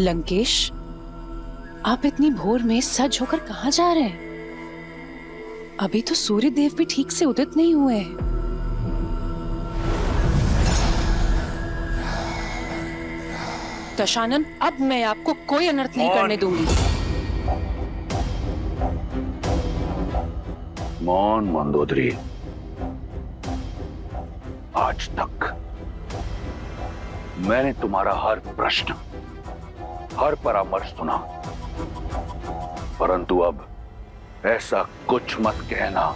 लंकेश, आप इतनी भोर में सज होकर कहाँ जा रहे हैं? अभी तो सूर्य देव भी ठीक से उदित नहीं हुए हैं। दशानन, अब मैं आपको कोई अनर्थ नहीं करने दूंगी। मौन मंदोदरी, आज तक मैंने तुम्हारा हर प्रश्न, हर परामर्श सुना, परंतु अब ऐसा कुछ मत कहना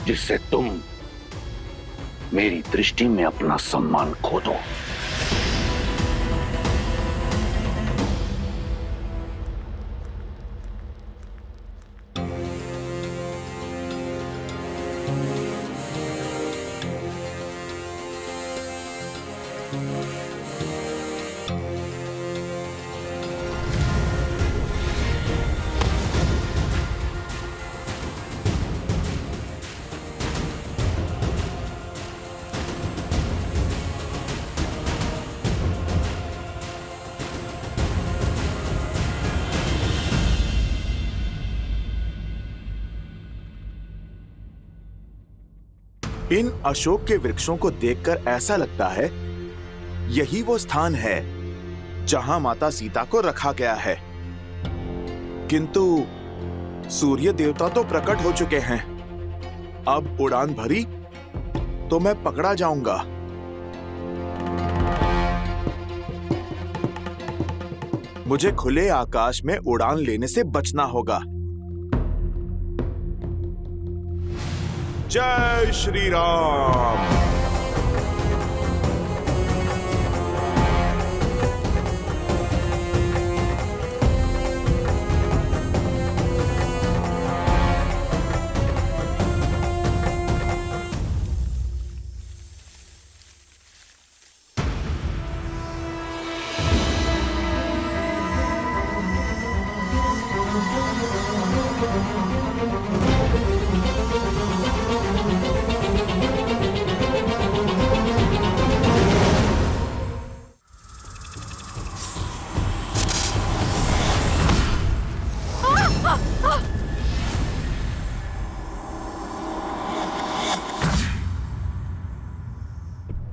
जिससे तुम मेरी दृष्टि में अपना सम्मान खो दो। इन अशोक के वृक्षों को देखकर ऐसा लगता है यही वो स्थान है जहां माता सीता को रखा गया है, किंतु सूर्य देवता तो प्रकट हो चुके हैं। अब उड़ान भरी तो मैं पकड़ा जाऊंगा। मुझे खुले आकाश में उड़ान लेने से बचना होगा। जय श्री राम।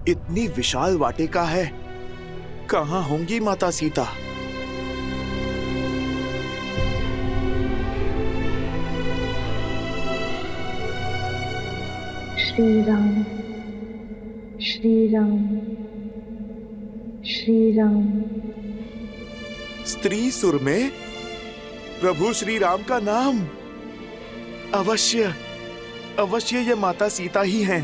इतनी विशाल वाटिका है, कहां होंगी माता सीता? श्री राम, श्री राम, श्री राम। स्त्री सुर में प्रभु श्री राम का नाम। अवश्य अवश्य ये माता सीता ही हैं।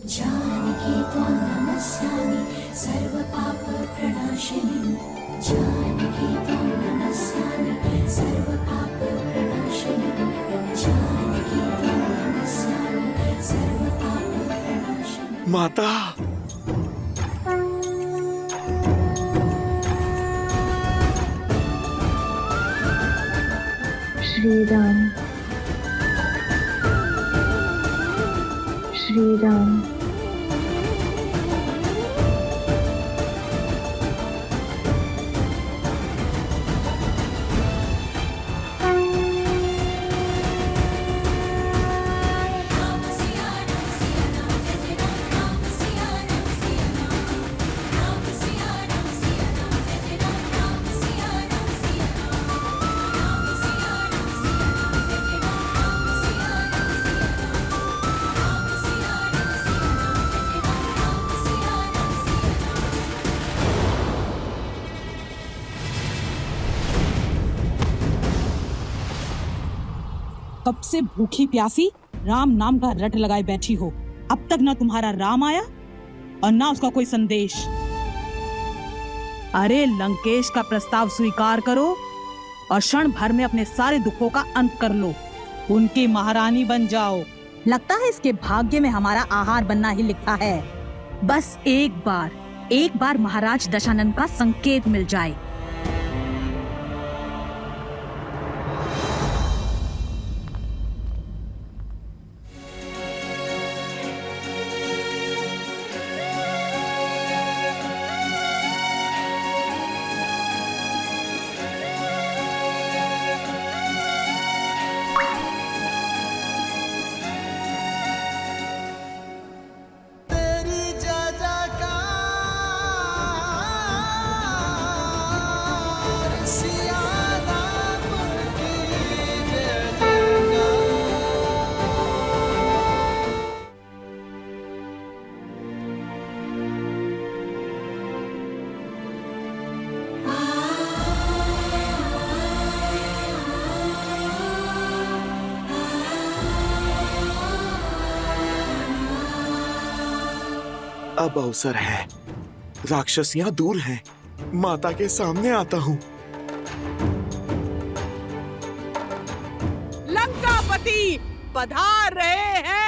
जानकी त्वां नमस्यामि सर्वपाप प्रणाशिनी। जानकी त्वां नमस्यामि सर्वपाप प्रणाशिनी। जानकी त्वां नमस्यामि सर्वपाप प्रणाशिनी। माता, श्री राम, श्री राम। कब से भूखी प्यासी राम नाम का रट लगाए बैठी हो, अब तक ना तुम्हारा राम आया और ना उसका कोई संदेश। अरे लंकेश का प्रस्ताव स्वीकार करो और क्षण भर में अपने सारे दुखों का अंत कर लो, उनकी महारानी बन जाओ। लगता है इसके भाग्य में हमारा आहार बनना ही लिखा है। बस एक बार महाराज दशानन का संकेत मिल जाए। अब अवसर है, राक्षसियां दूर हैं, माता के सामने आता हूँ। लंकापति पधार रहे हैं।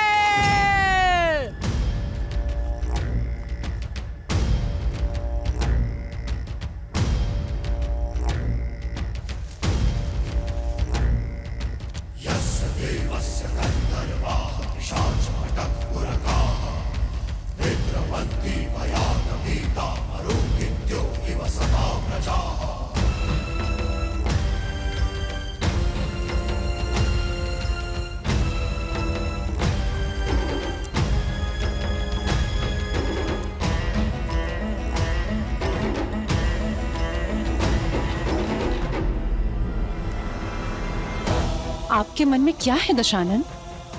आपके मन में क्या है दशानन?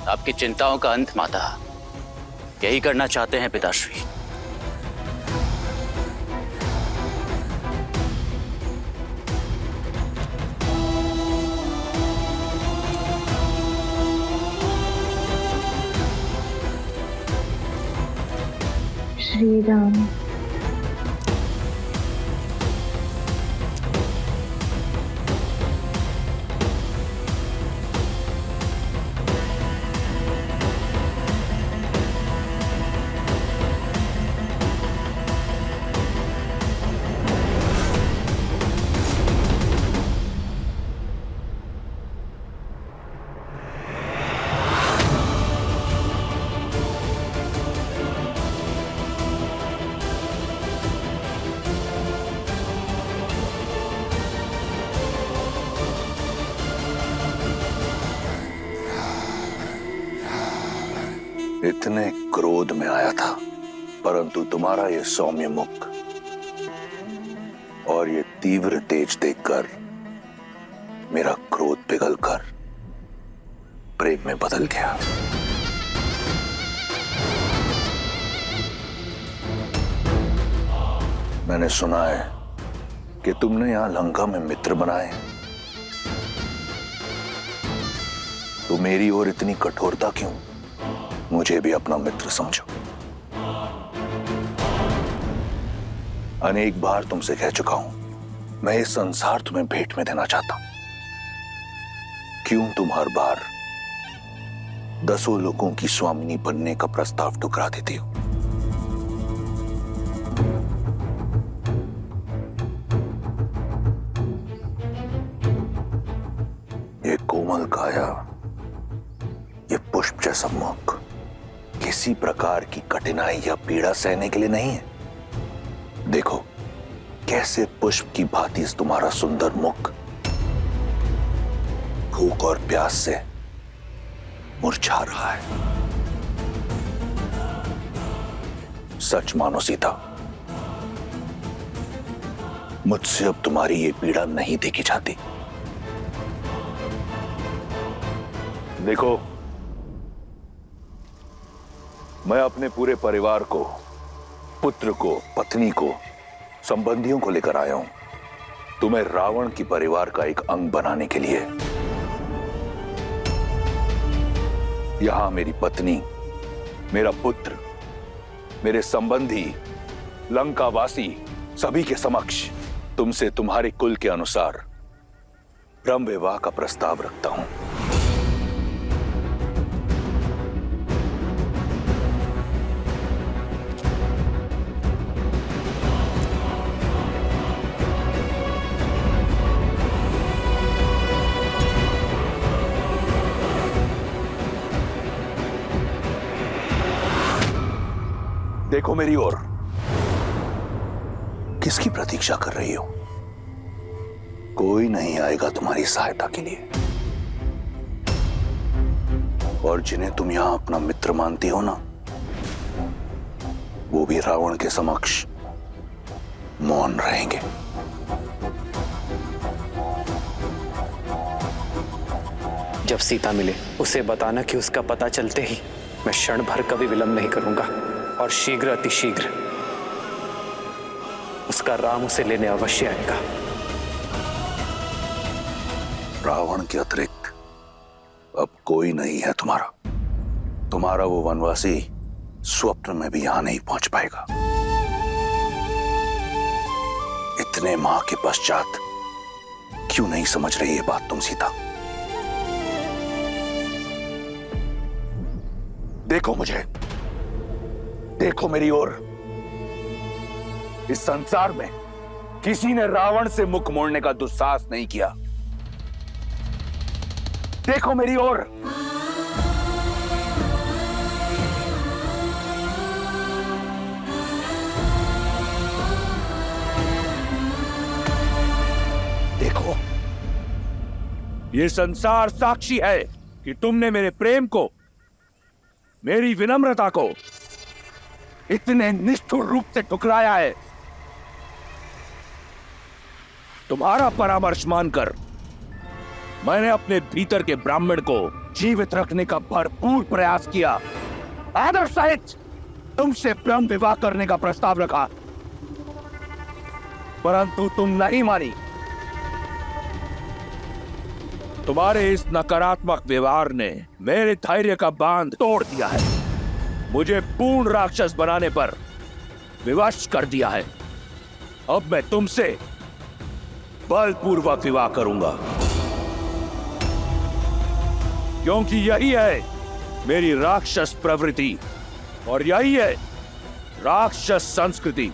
आपकी चिंताओं का अंत माता, यही करना चाहते हैं पिताश्री। श्री राम। इतने क्रोध में आया था, परंतु तुम्हारा ये सौम्य मुख और ये तीव्र तेज देखकर मेरा क्रोध पिघलकर प्रेम में बदल गया। मैंने सुना है कि तुमने यहां लंका में मित्र बनाए, तो मेरी ओर इतनी कठोरता क्यों? मुझे भी अपना मित्र समझो। अनेक बार तुमसे कह चुका हूं, मैं ये संसार तुम्हें भेंट में देना चाहता हूं। क्यों तुम हर बार 10 लोगों की स्वामिनी बनने का प्रस्ताव ठुकरा देती हो? ये कोमल काया, ये पुष्प जैसा मुख किसी प्रकार की कठिनाई या पीड़ा सहने के लिए नहीं है। देखो कैसे पुष्प की भांति तुम्हारा सुंदर मुख भूख और प्यास से मुरझा रहा है। सच मानो सीता, मुझसे अब तुम्हारी ये पीड़ा नहीं देखी जाती। देखो, मैं अपने पूरे परिवार को, पुत्र को, पत्नी को, संबंधियों को लेकर आया हूं तुम्हें रावण की परिवार का एक अंग बनाने के लिए। यहां मेरी पत्नी, मेरा पुत्र, मेरे संबंधी लंकावासी सभी के समक्ष तुमसे तुम्हारे कुल के अनुसार ब्रह्म विवाह का प्रस्ताव रखता हूं। देखो मेरी ओर, किसकी प्रतीक्षा कर रही हो? कोई नहीं आएगा तुम्हारी सहायता के लिए, और जिन्हें तुम यहां अपना मित्र मानती हो ना, वो भी रावण के समक्ष मौन रहेंगे। जब सीता मिले उसे बताना कि उसका पता चलते ही मैं क्षण भर कभी विलंब नहीं करूंगा और शीघ्र अतिशीघ्र उसका राम उसे लेने अवश्य आएगा। रावण के अतिरिक्त अब कोई नहीं है तुम्हारा। तुम्हारा वो वनवासी स्वप्न में भी यहां नहीं पहुंच पाएगा। इतने माह के पश्चात क्यों नहीं समझ रही ये बात तुम सीता? देखो मुझे, देखो मेरी ओर। इस संसार में किसी ने रावण से मुख मोड़ने का दुस्साहस नहीं किया। देखो मेरी ओर। देखो, ये संसार साक्षी है कि तुमने मेरे प्रेम को, मेरी विनम्रता को इतने निष्ठुर रूप से ठुकराया है। तुम्हारा परामर्श मानकर मैंने अपने भीतर के ब्राह्मण को जीवित रखने का भरपूर प्रयास किया। आदर सहित तुमसे ब्रह्म विवाह करने का प्रस्ताव रखा, परंतु तुम नहीं मानी। तुम्हारे इस नकारात्मक व्यवहार ने मेरे धैर्य का बांध तोड़ दिया है, मुझे पूर्ण राक्षस बनाने पर विवश कर दिया है। अब मैं तुमसे बलपूर्वक विवाह करूंगा, क्योंकि यही है मेरी राक्षस प्रवृत्ति और यही है राक्षस संस्कृति।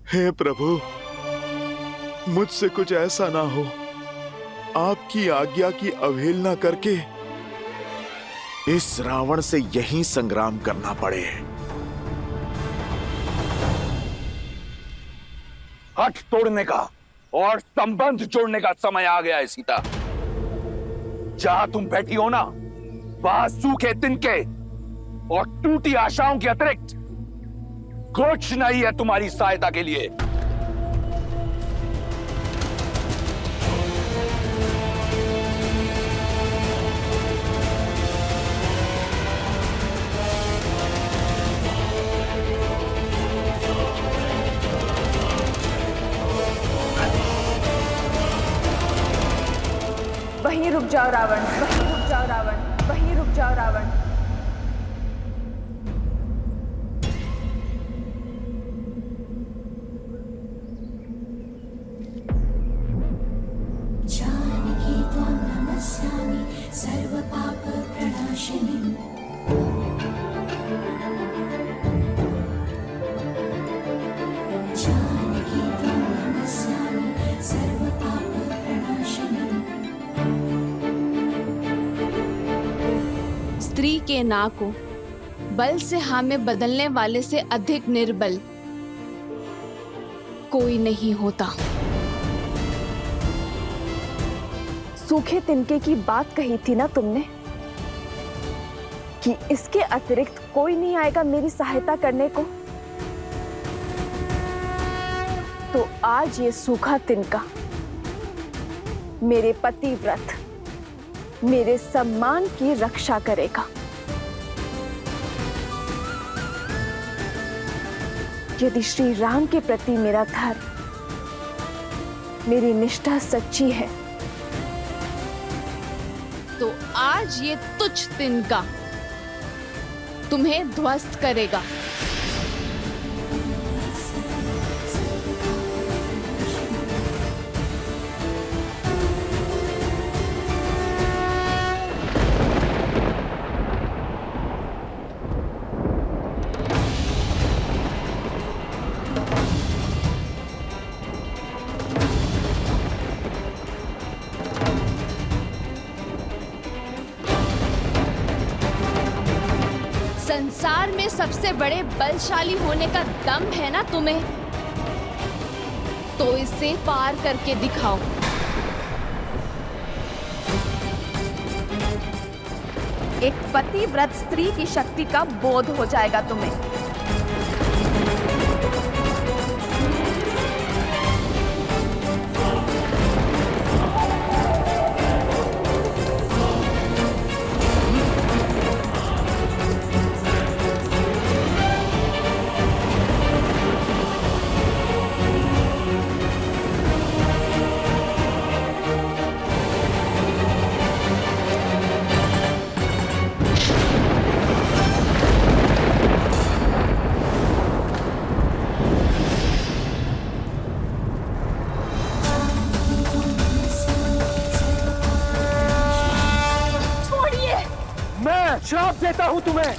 हे प्रभु, मुझसे कुछ ऐसा ना हो, आपकी आज्ञा की अवहेलना करके इस रावण से यहीं संग्राम करना पड़े। हठ तोड़ने का और संबंध जोड़ने का समय आ गया है सीता। जहां तुम बैठी हो ना, वहां सूखे तिनके और टूटी आशाओं के अतिरिक्त कुछ नहीं है तुम्हारी सहायता के लिए। वहीं रुक जाओ रावण, वहीं रुक जाओ रावण, वहीं रुक जाओ रावण। जानकी त्वां नमस्यामि सर्वपाप प्रणाशिनीं। जानकी त्वां नमस्यामि सर्वपाप प्रणाशिनीं। स्त्री के ना को बल से हाँ में बदलने वाले से अधिक निर्बल कोई नहीं होता। सूखे तिनके की बात कही थी ना तुमने कि इसके अतिरिक्त कोई नहीं आएगा मेरी सहायता करने को। तो आज ये सूखा तिनका मेरे पतिव्रत, मेरे सम्मान की रक्षा करेगा। यदि श्री राम के प्रति मेरा धर्म, मेरी निष्ठा सच्ची है, तो आज ये तुच्छ तिनका तुम्हें ध्वस्त करेगा। संसार में सबसे बड़े बलशाली होने का दम है ना तुम्हें, तो इसे पार करके दिखाओ। एक पतिव्रत स्त्री की शक्ति का बोध हो जाएगा तुम्हें। मैं श्राप देता हूं तुम्हें।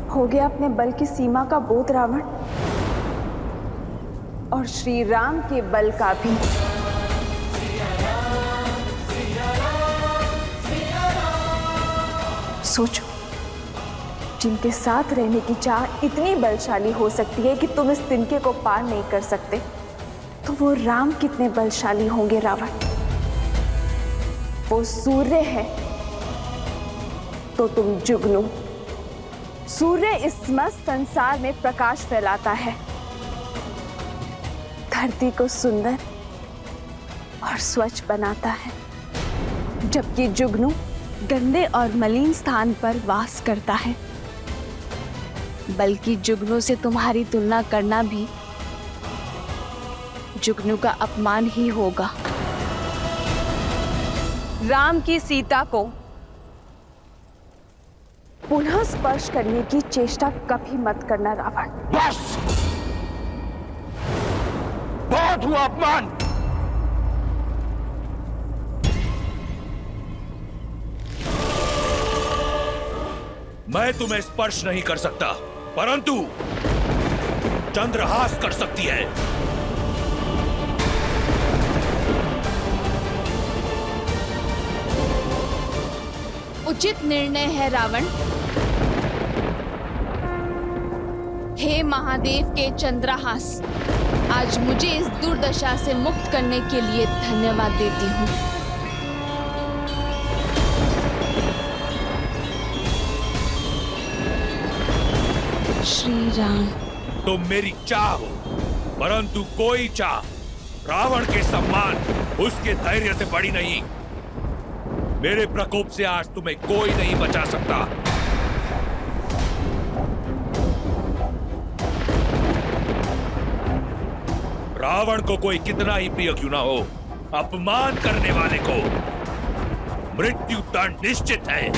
हो गया अपने बल की सीमा का बोध रावण, और श्री राम के बल का भी। सोचो, जिनके साथ रहने की चाह इतनी बलशाली हो सकती है कि तुम इस तिनके को पार नहीं कर सकते, तो वो राम कितने बलशाली होंगे रावण। वो सूर्य है तो तुम जुगनू। सूर्य इस मस्त संसार में प्रकाश फैलाता है, धरती को सुंदर और स्वच्छ बनाता है, जबकि जुगनू गंदे और मलिन स्थान पर वास करता है। बल्कि जुगनू से तुम्हारी तुलना करना भी जुगनू का अपमान ही होगा। राम की सीता को पुनः स्पर्श करने की चेष्टा कभी मत करना रावण। बस, बहुत हुआ अपमान। मैं तुम्हें स्पर्श नहीं कर सकता, परंतु चंद्रहास कर सकती है। उचित निर्णय है रावण। हे महादेव के चंद्रहास, आज मुझे इस दुर्दशा से मुक्त करने के लिए धन्यवाद देती हूँ। श्री राम। तुम मेरी चाह हो, परंतु कोई चाह रावण के सम्मान, उसके धैर्य से बड़ी नहीं। मेरे प्रकोप से आज तुम्हें कोई नहीं बचा सकता। रावण को कोई कितना ही प्रिय क्यों ना हो, अपमान करने वाले को मृत्यु दंड निश्चित है।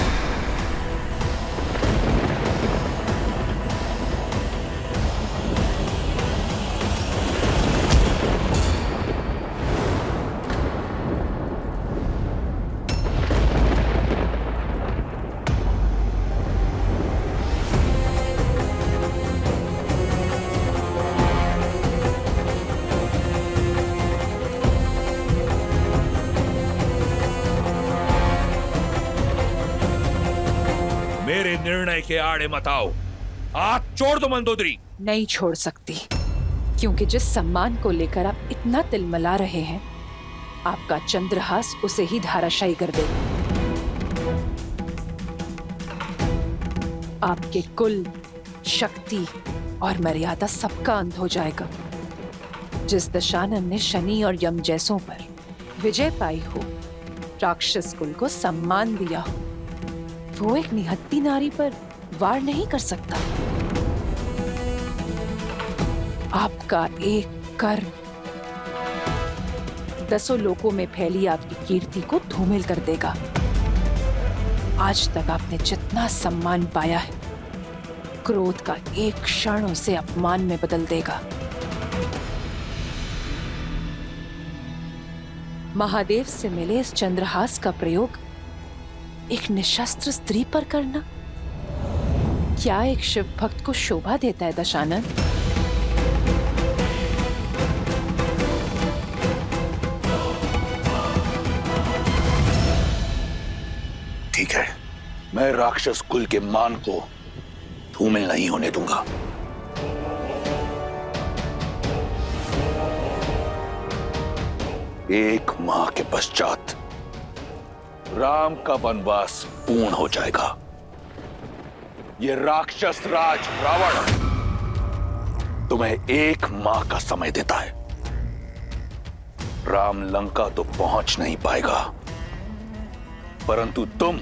मेरे निर्णय के आड़े मत आओ। हाथ छोड़ दो मंदोदरी। नहीं छोड़ सकती, क्योंकि जिस सम्मान को लेकर आप इतना तिलमिला रहे हैं, आपका चंद्रहास उसे ही धाराशायी कर देगा। आपके कुल, शक्ति और मर्यादा सबका अंत हो जाएगा। जिस दशानन ने शनि और यम जैसों पर विजय पाई हो, राक्षस कुल को सम्मान दिया हो, वो एक निहत्ती नारी पर वार नहीं कर सकता। आपका एक कर्म दसों लोकों में फैली आपकी कीर्ति को धूमिल कर देगा। आज तक आपने जितना सम्मान पाया है, क्रोध का एक क्षण उसे अपमान में बदल देगा। महादेव से मिले इस चंद्रहास का प्रयोग एक निशस्त्र स्त्री पर करना क्या एक शिव भक्त को शोभा देता है दशानन? ठीक है, मैं राक्षस कुल के मान को धूमिल नहीं होने दूंगा। एक माह के पश्चात राम का वनवास पूर्ण हो जाएगा। ये राक्षस राज रावण तुम्हें एक माह का समय देता है। राम लंका तो पहुंच नहीं पाएगा, परंतु तुम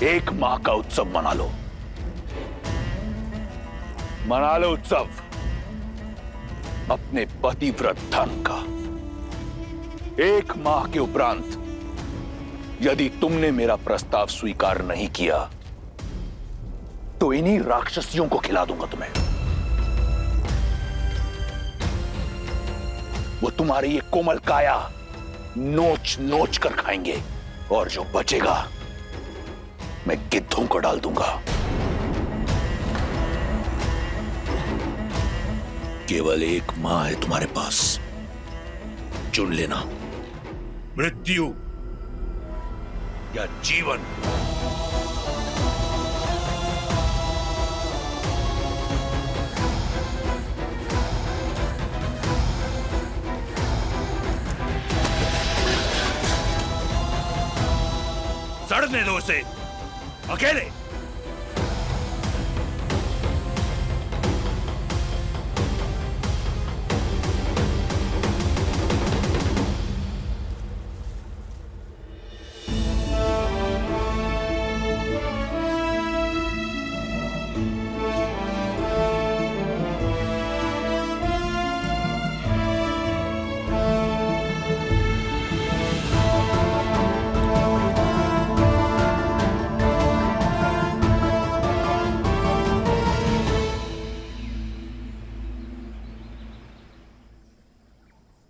एक माह का उत्सव मना लो। मना लो उत्सव अपने पतिव्रत धर्म का। एक माह के उपरांत यदि तुमने मेरा प्रस्ताव स्वीकार नहीं किया तो इन्हीं राक्षसियों को खिला दूंगा तुम्हें। वो तुम्हारी ये कोमल काया नोच नोच कर खाएंगे और जो बचेगा मैं गिद्धों को डाल दूंगा। केवल एक माह है तुम्हारे पास, चुन लेना, मृत्यु या जीवन। सड़ने दो उसे अकेले।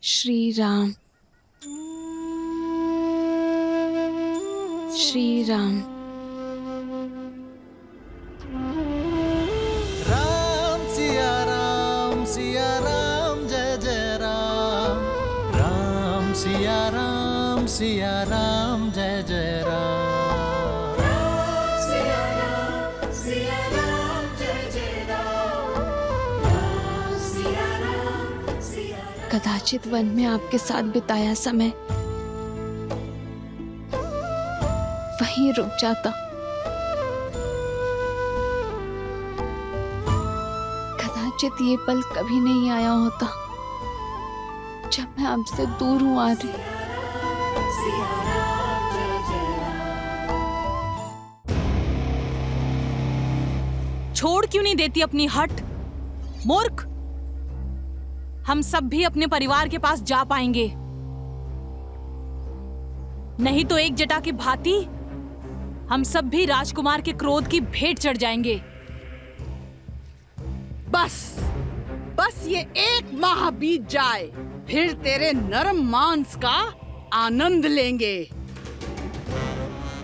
श्री राम, श्री राम। राम सिया राम जय जय राम। राम सिया राम जय जय राम। कदाचित वन में आपके साथ बिताया समय वहीं रुक जाता। कदाचित ये पल कभी नहीं आया होता जब मैं आपसे दूर हूं आ रही। छोड़ क्यों नहीं देती अपनी हट, मूर्ख? हम सब भी अपने परिवार के पास जा पाएंगे, नहीं तो एक जटा की भांति हम सब भी राजकुमार के क्रोध की भेंट चढ़ जाएंगे। बस ये एक माह बीत जाए, फिर तेरे नरम मांस का आनंद लेंगे।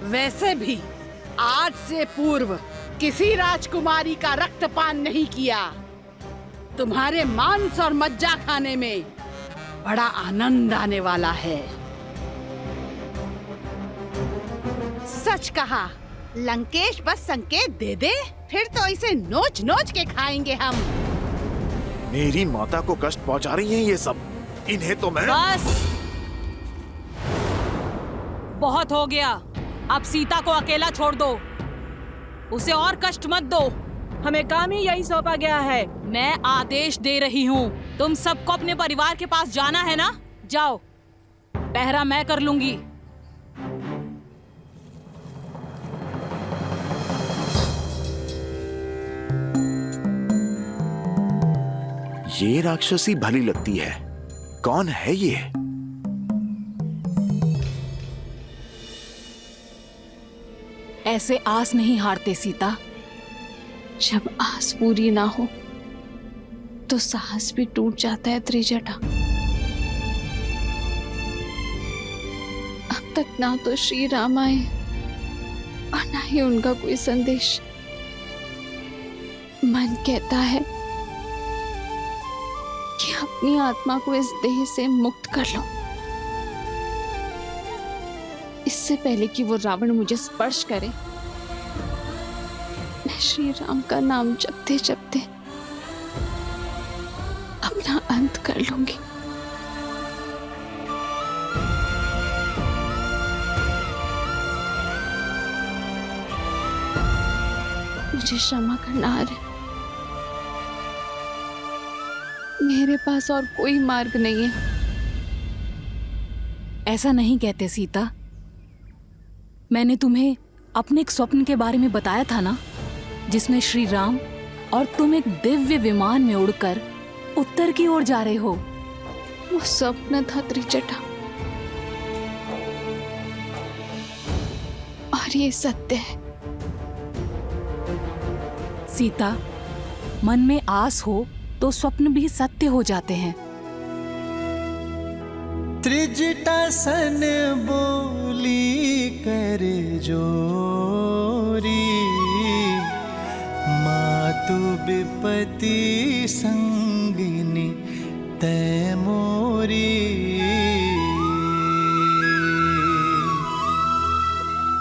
वैसे भी आज से पूर्व किसी राजकुमारी का रक्तपान नहीं किया। तुम्हारे मांस और मज्जा खाने में बड़ा आनंद आने वाला है। सच कहा, लंकेश बस संकेत दे दे, फिर तो इसे नोच नोच के खाएंगे हम। मेरी माता को कष्ट पहुंचा रही हैं ये सब, इन्हें तो मैं। बस बहुत हो गया, अब सीता को अकेला छोड़ दो, उसे और कष्ट मत दो। हमें काम ही यही सौंपा गया है। मैं आदेश दे रही हूँ, तुम सबको अपने परिवार के पास जाना है ना? जाओ, पहरा मैं कर लूंगी। ये राक्षसी भली लगती है, कौन है ये? ऐसे आस नहीं हारते सीता। जब आस पूरी ना हो तो साहस भी टूट जाता है त्रिजटा। अब तक ना तो श्री राम आए और ना ही उनका कोई संदेश। मन कहता है कि अपनी आत्मा को इस देह से मुक्त कर लो, इससे पहले कि वो रावण मुझे स्पर्श करे। मैं श्री राम का नाम जपते जपते अपना अंत कर लूंगी। मुझे क्षमा करना है, मेरे पास और कोई मार्ग नहीं है। ऐसा नहीं कहते सीता। मैंने तुम्हें अपने एक स्वप्न के बारे में बताया था ना, जिसमें श्री राम और तुम एक दिव्य विमान में उड़कर उत्तर की ओर जा रहे हो। वो स्वप्न था त्रिजटा, और ये सत्य है। सीता, मन में आस हो तो स्वप्न भी सत्य हो जाते हैं। त्रिजटा सन बोली करे जोरी, मातु विपति संगिनी तैमोरी।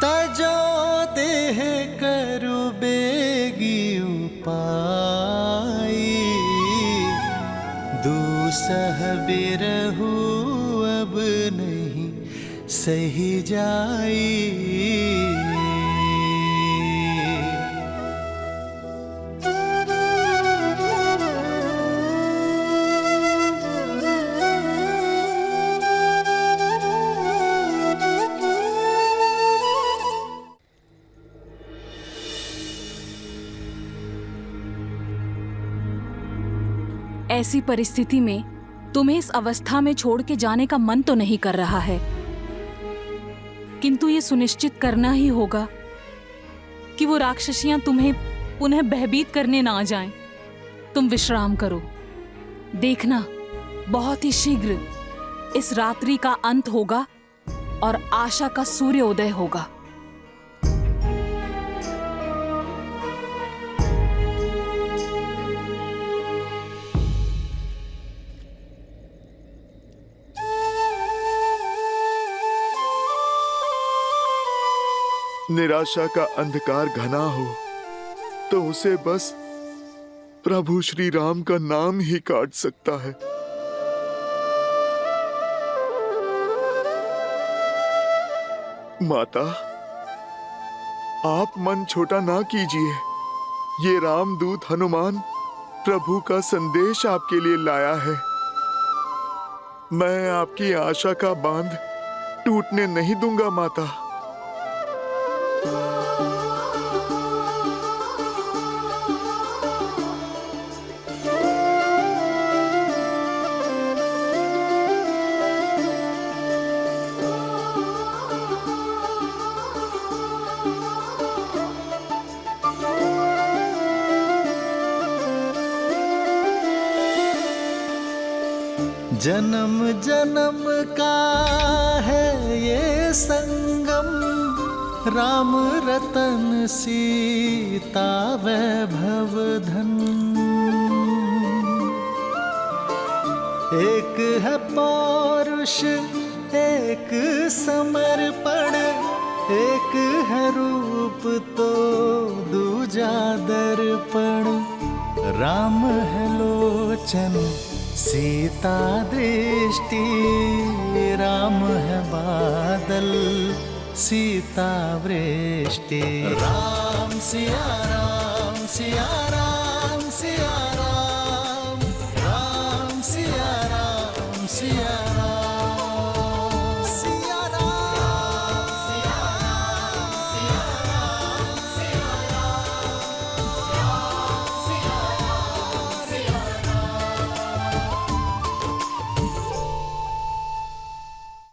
तजो देह करु बेगी उपाई, दूसह बिरहु अब नहीं सही जाई। ऐसी परिस्थिति में तुम्हें इस अवस्था में छोड़ के जाने का मन तो नहीं कर रहा है, किंतु ये सुनिश्चित करना ही होगा कि वो राक्षसियां तुम्हें पुनः भयभीत करने ना आ जाएं। तुम विश्राम करो, देखना बहुत ही शीघ्र इस रात्रि का अंत होगा और आशा का सूर्योदय होगा। निराशा का अंधकार घना हो तो उसे बस प्रभु श्री राम का नाम ही काट सकता है। माता, आप मन छोटा ना कीजिए। ये रामदूत हनुमान प्रभु का संदेश आपके लिए लाया है। मैं आपकी आशा का बांध टूटने नहीं दूंगा माता। जन्म जन्म का है ये संगम, राम रतन सीता वैभव धन। एक है पौरुष एक समर्पण, एक है रूप तो दूजा दर्पण। राम है लोचन सीता दृष्टि, राम है बादल सीता वृष्टि। राम सिया राम सिया राम सिया